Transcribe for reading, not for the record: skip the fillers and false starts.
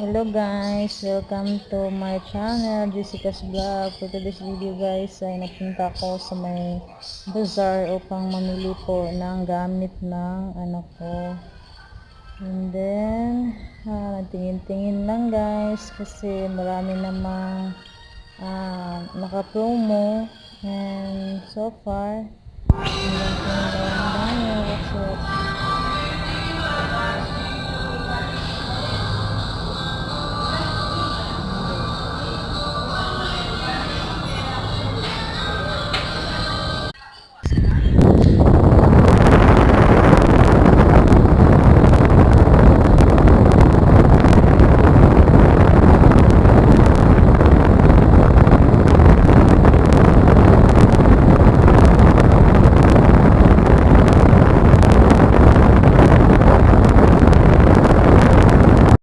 Hello guys, welcome to my channel, Jessica's Vlog. For today's video guys ay napunta ako sa may bazaar upang mamili po ng gamit ng anak ko. And then, nagtingin-tingin lang guys kasi marami namang naka-promo. And so far, hanggang tingin lang tayo kasi